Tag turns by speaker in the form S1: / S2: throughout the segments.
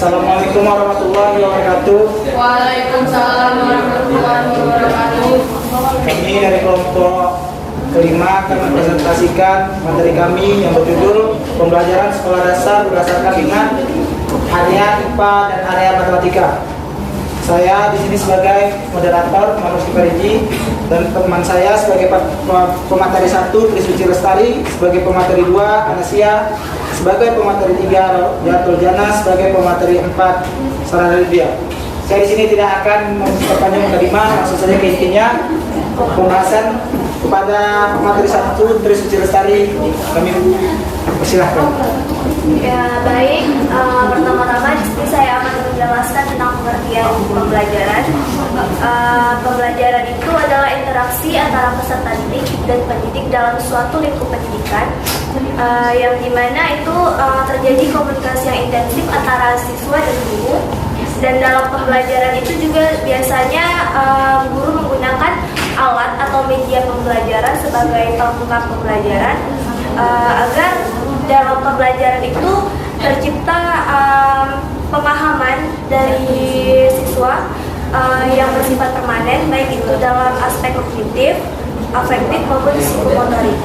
S1: Assalamualaikum warahmatullahi wabarakatuh.
S2: Waalaikumsalam warahmatullahi wabarakatuh.
S1: Kami dari kelompok kelima akan mempresentasikan materi kami yang berjudul pembelajaran sekolah dasar berdasarkan dengan area IPA dan area matematika. Saya di sini sebagai moderator Muhammad Kifariji dan teman saya sebagai pemateri 1 Trisuci Lestari, sebagai pemateri 2 Anasia, sebagai pemateri 3 Jatul Jana, sebagai pemateri 4 Sarana Lydia. Saya di sini tidak akan memperpanjang kelima, langsung saja ke intinya pembahasan kepada pemateri 1 Trisuci Lestari. Kami persilahkan.
S3: Ya baik, pertama-tama di sini saya akan menjelaskan tentang pengertian pembelajaran. Pembelajaran itu adalah interaksi antara peserta didik dan pendidik dalam suatu lingkup pendidikan, yang dimana itu terjadi komunikasi yang intensif antara siswa dan guru. Dan dalam pembelajaran itu juga biasanya guru menggunakan alat atau media pembelajaran sebagai pelengkap pembelajaran, agar dalam pembelajaran itu tercipta pemahaman dari siswa yang bersifat permanen, baik itu dalam aspek kognitif, afektif maupun psikomotorik.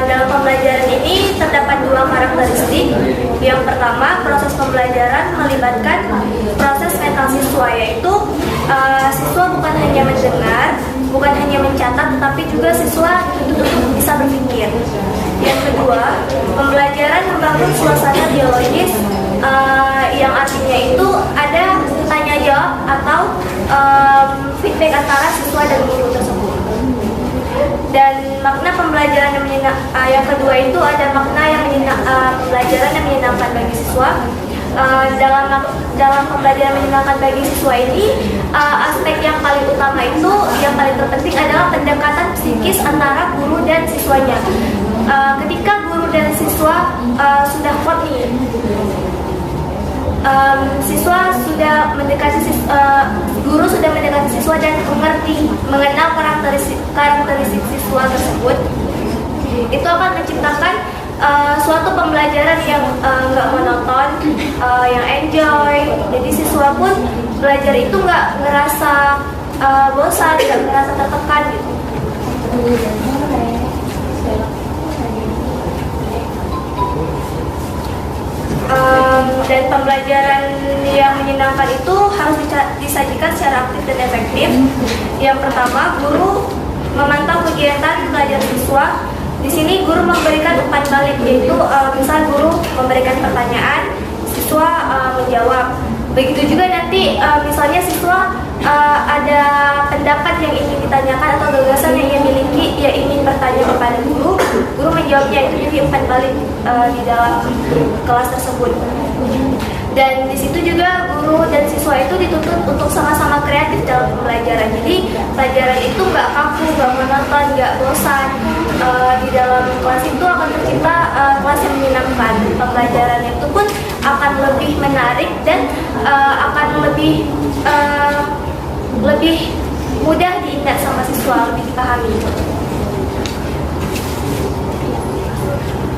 S3: Dalam pembelajaran ini terdapat dua karakteristik. Yang pertama, proses pembelajaran melibatkan proses mental siswa, yaitu siswa bukan hanya mendengar, bukan hanya mencatat, tetapi juga siswa dituntut untuk bisa berpikir. Yang kedua, pembelajaran membangun suasana biologis, yang artinya itu ada tanya jawab atau feedback antara siswa dan guru tersebut. Dan makna pembelajaran yang kedua itu ada makna yang pembelajaran yang menyenangkan bagi siswa. Dalam pembelajaran menyenangkan bagi siswa ini, aspek yang paling utama itu, yang paling terpenting adalah pendekatan psikis antara guru dan siswanya. Ketika guru dan siswa sudah klop nih, siswa sudah mendekati guru sudah mendekati siswa dan mengenal karakteristik siswa tersebut, itu akan menciptakan suatu pembelajaran yang nggak monoton, yang enjoy. Jadi siswa pun belajar itu nggak ngerasa bosan, nggak ngerasa tertekan gitu. Dan pembelajaran yang menyenangkan itu harus disajikan secara aktif dan efektif. Yang pertama, guru memantau kegiatan belajar siswa. Di sini guru memberikan umpan balik, yaitu misal guru memberikan pertanyaan, siswa menjawab. Begitu juga nanti misalnya siswa ada pendapat yang ingin ditanyakan atau gagasan yang ia miliki, ia ingin bertanya kepada guru, guru menjawabnya, itu jadi umpan balik di dalam kelas tersebut. Dan di situ juga guru dan siswa itu dituntut untuk sama-sama kreatif dalam pembelajaran. Jadi pelajaran itu nggak kaku, nggak monoton, nggak bosan. Di dalam kelas itu akan tercipta kelas yang menyenangkan. Pembelajaran itu pun akan lebih menarik dan akan lebih mudah diingat sama siswa, lebih dipahami.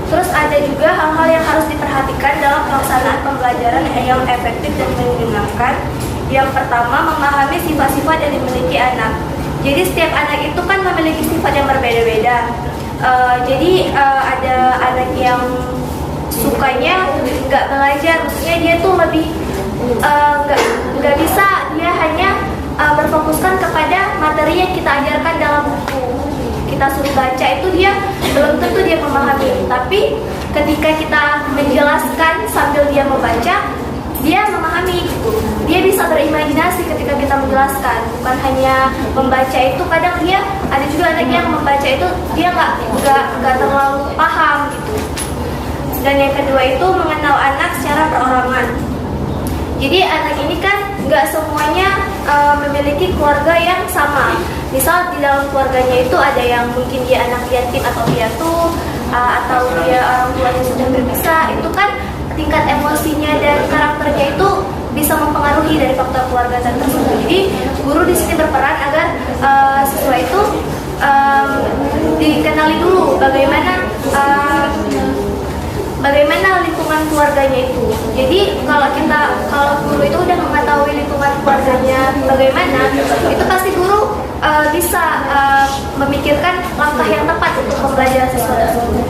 S3: Terus ada juga hal-hal yang harus diperhatikan dalam pelaksanaan pembelajaran yang efektif dan menyenangkan. Yang pertama, memahami sifat-sifat yang dimiliki anak. Jadi setiap anak itu kan memiliki sifat yang berbeda-beda. Jadi ada anak yang sukanya nggak belajar, maksudnya dia tuh lebih nggak bisa, dia hanya berfokuskan kepada materi yang kita ajarkan dalam buku. Kita suruh baca itu dia belum tentu dia memahami, tapi ketika kita menjelaskan sambil dia membaca, dia memahami gitu. Dia bisa berimajinasi ketika kita menjelaskan, bukan hanya membaca itu. Kadang dia ada juga anak yang membaca itu dia nggak terlalu paham gitu. Dan yang kedua itu mengenal anak secara perorangan. Jadi anak ini kan nggak semuanya memiliki keluarga yang sama. Misal di dalam keluarganya itu ada yang mungkin dia anak yatim atau piatu, atau dia orang tuanya sudah berpisah. Itu kan tingkat emosinya dan karakternya itu bisa mempengaruhi dari faktor keluarga tersebut. Jadi guru di sini berperan agar siswa itu dikenali dulu bagaimana lingkungan keluarganya itu. Jadi kalau guru itu udah mengetahui lingkungan keluarganya bagaimana, itu pasti guru bisa memikirkan langkah yang tepat untuk pembelajaran siswa tersebut.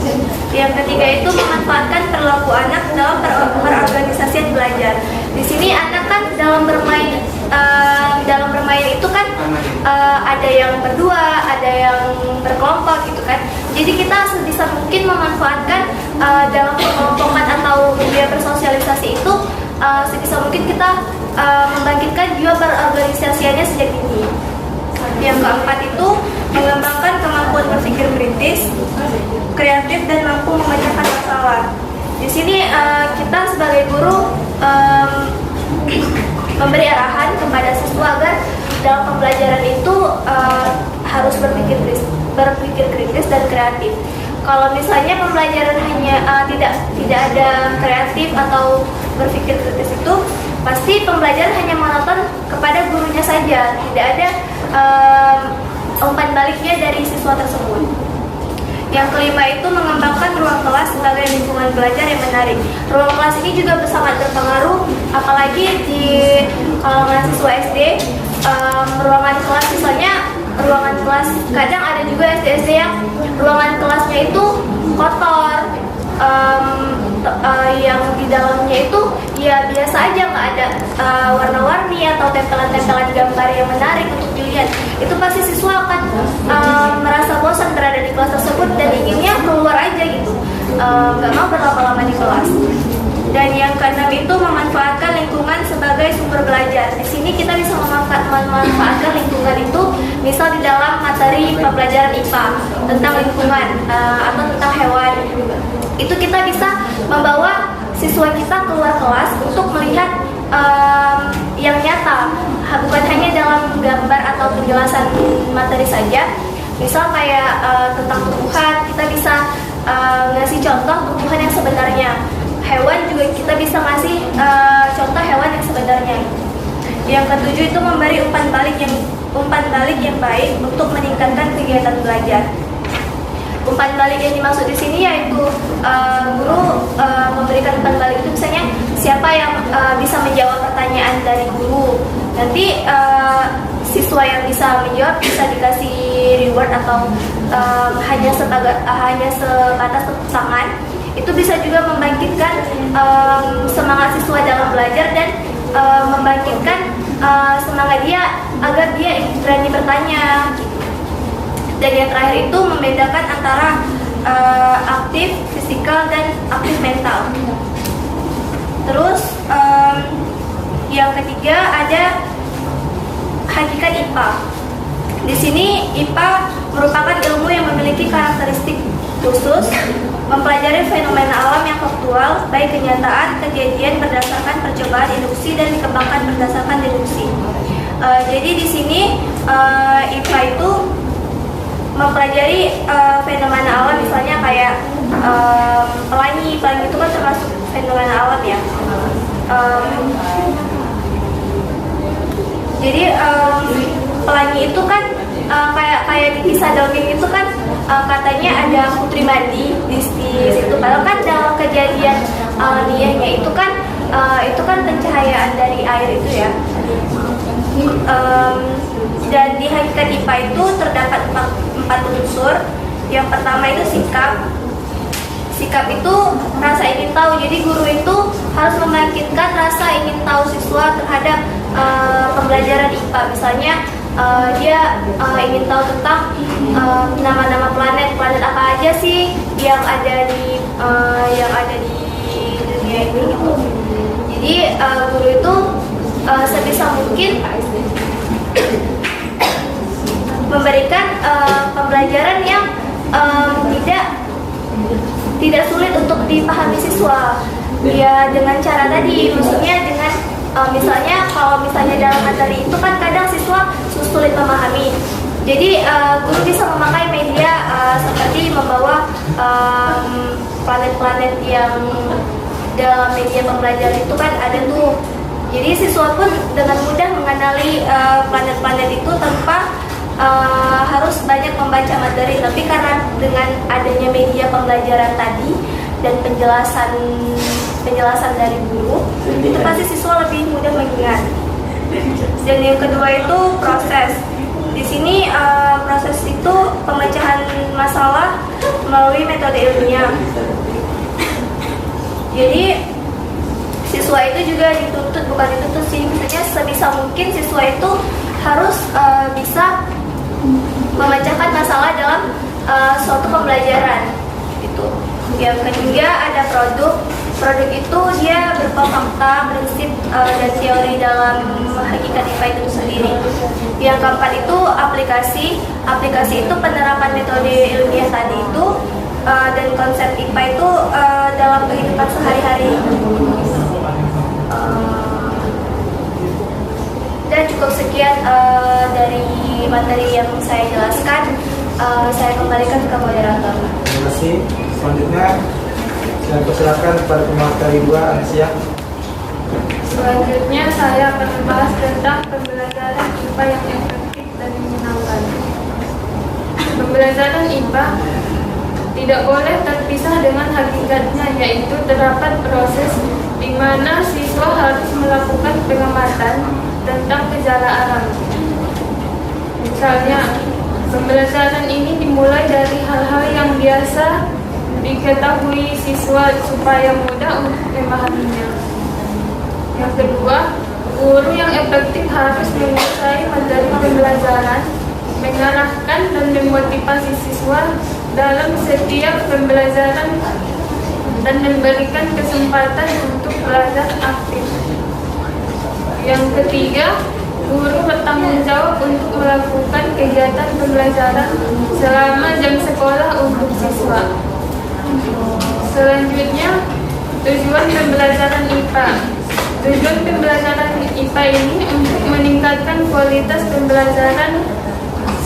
S3: Yang ketiga itu memanfaatkan perilaku anak dalam perorganisasian belajar. Di sini anak kan dalam bermain itu kan ada yang berdua, ada yang berkelompok gitu kan. Jadi kita sebisa mungkin memanfaatkan dalam perkelompokan atau dia bersosialisasi itu sebisa mungkin kita membangkitkan jiwa berorganisasiannya sejak dini. Yang keempat itu mengembangkan kemampuan berpikir kritis, kreatif dan mampu memecahkan masalah. Di sini kita sebagai guru memberi arahan kepada siswa agar dalam pembelajaran itu harus berpikir kritis dan kreatif. Kalau misalnya pembelajaran hanya tidak ada kreatif atau berpikir kritis itu, pasti pembelajaran hanya monoton kepada gurunya saja, tidak ada umpan baliknya dari siswa tersebut. Yang kelima itu mengembangkan ruang kelas sebagai lingkungan belajar yang menarik. Ruang kelas ini juga sangat berpengaruh, apalagi di kalangan siswa SD. Ruangan kelas misalnya, ruangan kelas kadang ada juga SD-SD yang ruangan kelasnya itu kotor, yang di dalamnya itu ya biasa aja, nggak ada warna-warni atau tempelan-tempelan gambar yang menarik untuk dilihat. Itu pasti siswa akan merasa bosan berada di kelas tersebut dan inginnya keluar aja gitu, nggak mau berlama-lama di kelas. Dan yang keenam itu memanfaatkan lingkungan sebagai sumber belajar. Di sini kita bisa memanfaatkan lingkungan itu, misal di dalam materi pembelajaran IPA tentang lingkungan atau tentang hewan. Itu kita bisa membawa siswa kita keluar kelas untuk melihat yang nyata, bukan hanya dalam gambar atau penjelasan materi saja. Misal kayak tentang tumbuhan, kita bisa ngasih contoh tumbuhan yang sebenarnya. Hewan juga kita bisa ngasih contoh hewan yang sebenarnya. Yang ketujuh itu memberi umpan balik yang baik untuk meningkatkan kegiatan belajar. Umpan balik yang dimaksud di sini yaitu guru memberikan umpan balik itu misalnya siapa yang bisa menjawab pertanyaan dari guru. Nanti siswa yang bisa menjawab bisa dikasih reward atau hanya sebatas tepuk tangan. Itu bisa juga membangkitkan semangat siswa dalam belajar dan membangkitkan semangat dia agar dia berani bertanya. Dan yang terakhir itu membedakan antara aktif fisikal dan aktif mental. Terus yang ketiga ada hakikat IPA. Di sini IPA merupakan ilmu yang memiliki karakteristik khusus, mempelajari fenomena alam yang faktual, baik kenyataan, kejadian berdasarkan percobaan induksi dan dikembangkan berdasarkan deduksi. Jadi di sini IPA itu mempelajari fenomena alam, misalnya kayak pelangi itu kan termasuk fenomena alam ya. Jadi pelangi itu kan kayak di kisah dongeng itu kan katanya ada putri mandi di situ. Padahal kan dalam kejadian alamiahnya itu kan pencahayaan dari air itu ya. Dan di hakikat IPA itu terdapat empat unsur. Yang pertama itu sikap. Sikap itu rasa ingin tahu. Jadi guru itu harus membangkitkan rasa ingin tahu siswa terhadap pembelajaran IPA. Misalnya dia ingin tahu tentang nama-nama planet apa aja sih yang ada di dunia ini gitu. Jadi guru itu sebisa mungkin memberikan pembelajaran yang tidak sulit untuk dipahami siswa. Ya dengan cara tadi, maksudnya dengan misalnya kalau misalnya dalam materi itu kan kadang siswa sulit memahami. Jadi guru bisa memakai media seperti membawa planet-planet yang dalam media pembelajaran itu kan ada tuh. Jadi siswa pun dengan mudah mengenali planet-planet itu tanpa harus banyak membaca materi. Tapi karena dengan adanya media pembelajaran tadi dan penjelasan penjelasan dari guru, itu pasti siswa lebih mudah mengingat. Dan yang kedua itu proses. Di sini proses itu pemecahan masalah melalui metode ilmiah. Jadi siswa itu juga dituntut, bukan dituntut sih, maksudnya sebisa mungkin siswa itu harus bisa memecahkan masalah dalam suatu pembelajaran gitu. Yang ketiga ada produk. Produk itu dia berupa fakta, prinsip, dan teori dalam hakikat IPA itu sendiri. Yang keempat itu aplikasi. Aplikasi itu penerapan metode ilmiah tadi itu dan konsep IPA itu dalam kehidupan sehari-hari. Dan cukup sekian dari materi yang saya jelaskan. Saya kembalikan ke moderator.
S1: Terima kasih. Selanjutnya saya persilakan kepada pemateri 2, Ansia.
S2: Selanjutnya saya akan membahas tentang pembelajaran IPA yang efektif dan menyenangkan. Pembelajaran IPA tidak boleh terpisah dengan hakikatnya, yaitu terdapat proses di mana siswa harus melakukan pengamatan tentang gejala alam. Misalnya, pembelajaran ini dimulai dari hal-hal yang biasa diketahui siswa supaya mudah untuk memahaminya. Yang kedua, guru yang efektif harus menguasai materi pembelajaran, mengarahkan dan memotivasi siswa dalam setiap pembelajaran dan memberikan kesempatan untuk belajar aktif. Yang ketiga, guru bertanggung jawab untuk melakukan kegiatan pembelajaran selama jam sekolah untuk siswa. Selanjutnya, tujuan pembelajaran IPA. Tujuan pembelajaran IPA ini untuk meningkatkan kualitas pembelajaran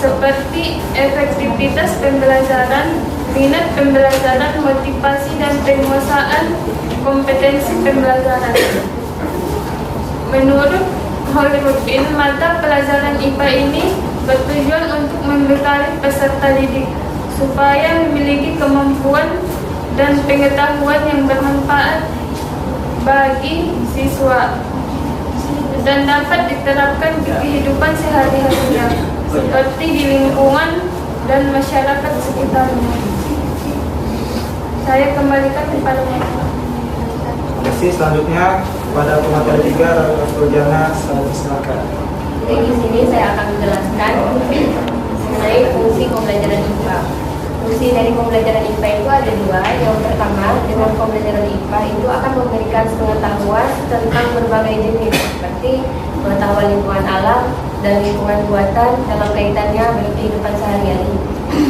S2: seperti efektivitas pembelajaran, minat pembelajaran, motivasi dan penguasaan kompetensi pembelajaran. Menurut Hollywoodin, mata pelajaran IPA ini bertujuan untuk membekali peserta didik supaya memiliki kemampuan dan pengetahuan yang bermanfaat bagi siswa dan dapat diterapkan di kehidupan sehari-harinya seperti di lingkungan dan masyarakat sekitarnya. Saya kembalikan kepada
S1: Terima kasih. Selanjutnya pada pemateri 3, Ratu Rojana, saya silakan.
S4: Jadi di sini saya akan menjelaskan mengenai fungsi pembelajaran IPA. Fungsi dari pembelajaran IPA itu ada dua. Yang pertama, dengan pembelajaran IPA itu akan memberikan pengetahuan tentang berbagai jenis seperti pengetahuan lingkungan alam dan lingkungan buatan dalam kaitannya dengan kehidupan sehari-hari.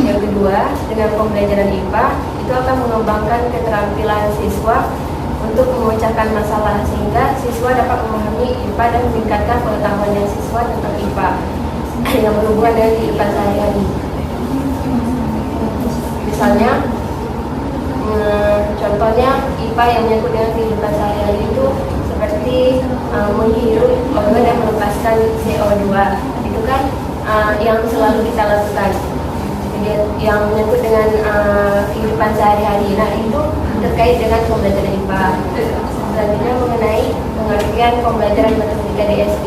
S4: Yang kedua, dengan pembelajaran IPA itu akan mengembangkan keterampilan siswa untuk memecahkan masalah sehingga siswa dapat memahami IPA dan meningkatkan pengetahuan siswa tentang IPA yang berhubungan dengan kehidupan sehari-hari. Misalnya, contohnya IPA yang menyangkut dengan kehidupan sehari-hari itu seperti menghirup oksigen dan melepaskan CO2. Itu kan yang selalu kita lakukan. Kemudian yang menyangkut dengan kehidupan sehari-hari, nah itu terkait dengan pembelajaran IPA. Selanjutnya mengenai pengertian pembelajaran matematika di SD.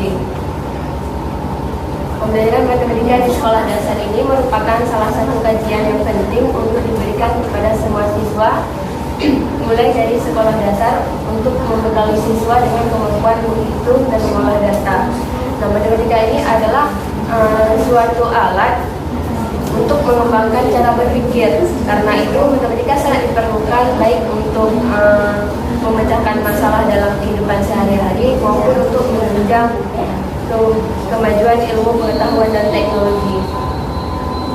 S4: Pembelajaran matematika di sekolah dasar ini merupakan salah satu kajian yang penting untuk diberikan kepada semua siswa mulai dari sekolah dasar untuk membekali siswa dengan kemampuan menghitung dan mengolah data. Nah, matematika ini adalah suatu alat untuk mengembangkan cara berpikir. Karena itu matematika sangat diperlukan baik untuk memecahkan masalah dalam kehidupan sehari-hari maupun untuk menunjang kemajuan ilmu pengetahuan dan teknologi.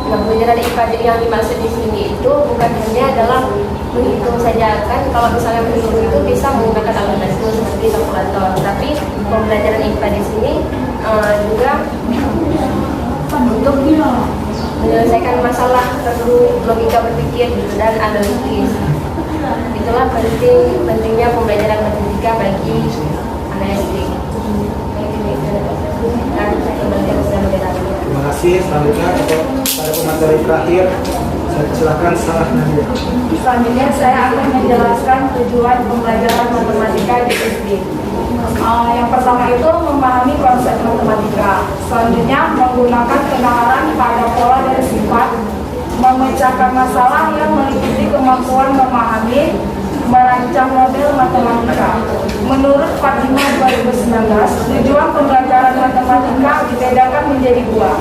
S4: Nah, pelajaran IPA yang dimaksud di sini itu bukan hanya dalam menghitung saja, kan kalau misalnya menghitung itu bisa menggunakan alat itu seperti kalkulator, tapi pembelajaran IPA di sini juga untuk menyelesaikan masalah perlu logika berpikir dan analitis. Itulah pentingnya pembelajaran matematika bagi anak SD.
S1: Terima kasih. Selanjutnya pada pemateri terakhir, Silakan salah Nadia.
S5: Selanjutnya saya akan menjelaskan tujuan pembelajaran matematika di SD. Yang pertama itu memahami konsep matematika. Selanjutnya menggunakan penalaran pada pola dan sifat, memecahkan masalah yang meliputi kemampuan memahami, merancang model matematika. Menurut Fatima 2019, tujuan pembelajaran matematika dibedakan menjadi dua,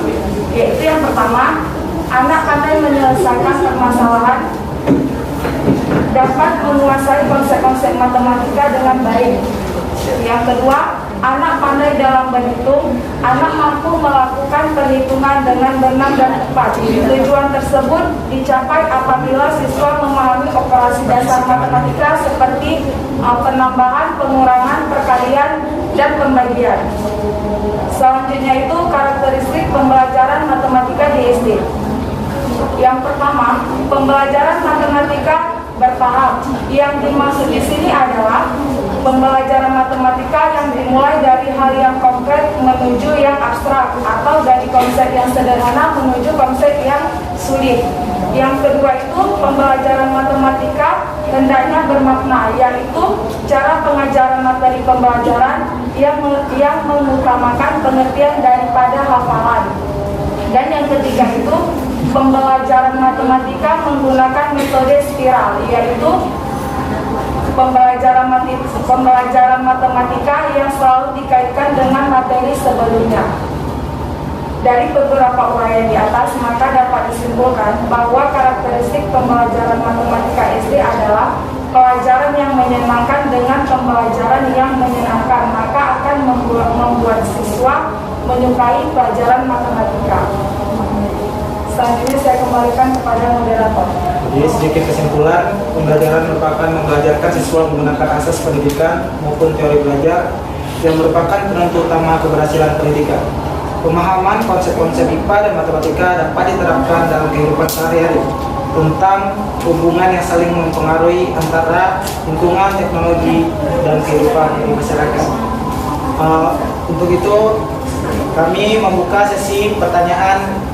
S5: yaitu yang pertama, anak pandai menyelesaikan permasalahan, dapat menguasai konsep-konsep matematika dengan baik. Yang kedua, anak pandai dalam berhitung, anak mampu melakukan perhitungan dengan benar dan tepat. Tujuan tersebut dicapai apabila siswa memahami operasi dasar matematika seperti penambahan, pengurangan, perkalian, dan pembagian. Selanjutnya itu karakteristik pembelajaran matematika di SD. Yang pertama, pembelajaran matematika bertahap. Yang dimaksud di sini adalah pembelajaran matematika yang dimulai dari hal yang konkret menuju yang abstrak, atau dari konsep yang sederhana menuju konsep yang sulit. Yang kedua itu pembelajaran matematika hendaknya bermakna, yaitu cara pengajaran materi pembelajaran yang mengutamakan pengertian daripada hafalan. Dan yang ketiga itu pembelajaran matematika menggunakan metode spiral, yaitu pembelajaran matematika yang selalu dikaitkan dengan materi sebelumnya. Dari beberapa uraian di atas, maka dapat disimpulkan bahwa karakteristik pembelajaran matematika SD adalah pelajaran yang menyenangkan dengan pembelajaran yang menyenangkan, maka akan membuat siswa menyukai pelajaran matematika. Selanjutnya saya kembalikan kepada moderator.
S1: Jadi sedikit kesimpulan, pembelajaran merupakan membelajarkan siswa menggunakan asas pendidikan maupun teori belajar yang merupakan penentu utama keberhasilan pendidikan. Pemahaman konsep-konsep IPA dan matematika dapat diterapkan dalam kehidupan sehari-hari tentang hubungan yang saling mempengaruhi antara lingkungan, teknologi, dan kehidupan di masyarakat. Untuk itu kami membuka sesi pertanyaan